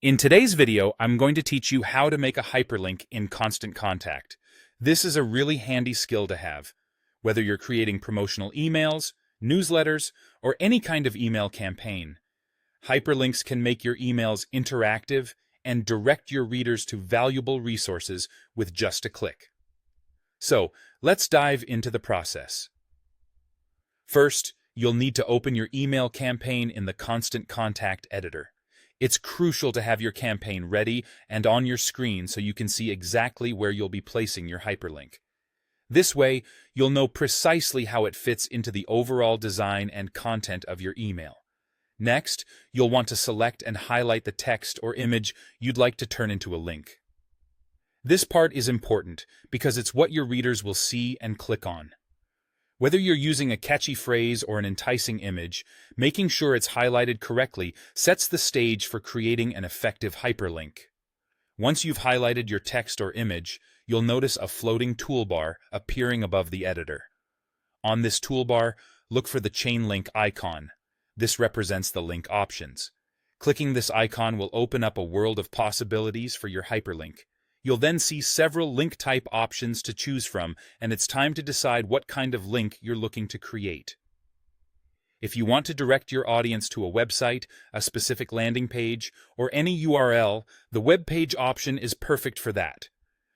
In today's video, I'm going to teach you how to make a hyperlink in Constant Contact. This is a really handy skill to have, whether you're creating promotional emails, newsletters, or any kind of email campaign. Hyperlinks can make your emails interactive and direct your readers to valuable resources with just a click. So, let's dive into the process. First, you'll need to open your email campaign in the Constant Contact editor. It's crucial to have your campaign ready and on your screen so you can see exactly where you'll be placing your hyperlink. This way, you'll know precisely how it fits into the overall design and content of your email. Next, you'll want to select and highlight the text or image you'd like to turn into a link. This part is important because it's what your readers will see and click on. Whether you're using a catchy phrase or an enticing image, making sure it's highlighted correctly sets the stage for creating an effective hyperlink. Once you've highlighted your text or image, you'll notice a floating toolbar appearing above the editor. On this toolbar, look for the chain link icon. This represents the link options. Clicking this icon will open up a world of possibilities for your hyperlink. You'll then see several link type options to choose from, and it's time to decide what kind of link you're looking to create. If you want to direct your audience to a website, a specific landing page, or any URL, the web page option is perfect for that.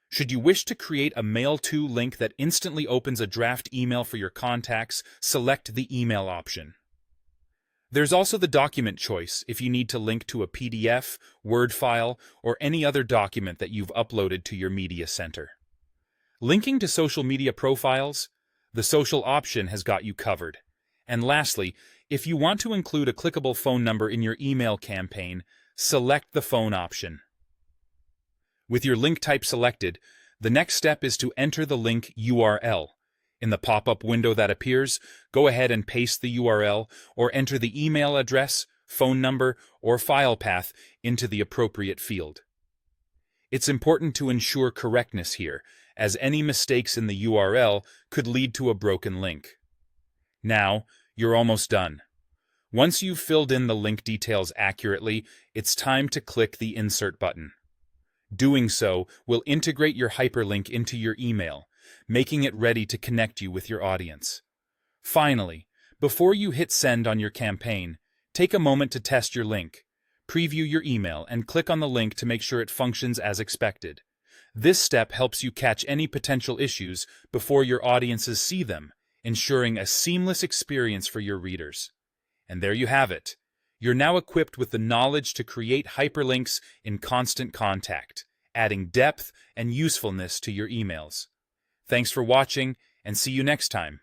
Should you wish to create a mail to link that instantly opens a draft email for your contacts, select the email option. There's also the document choice if you need to link to a PDF, Word file, or any other document that you've uploaded to your media center. Linking to social media profiles? The social option has got you covered. And lastly, if you want to include a clickable phone number in your email campaign, select the phone option. With your link type selected, the next step is to enter the link URL. In the pop-up window that appears, go ahead and paste the URL or enter the email address, phone number, or file path into the appropriate field. It's important to ensure correctness here, as any mistakes in the URL could lead to a broken link. Now, you're almost done. Once you've filled in the link details accurately, it's time to click the Insert button. Doing so will integrate your hyperlink into your email, making it ready to connect you with your audience. Finally, before you hit send on your campaign, take a moment to test your link. Preview your email and click on the link to make sure it functions as expected. This step helps you catch any potential issues before your audiences see them, ensuring a seamless experience for your readers. And there you have it. You're now equipped with the knowledge to create hyperlinks in Constant Contact, adding depth and usefulness to your emails. Thanks for watching, and see you next time.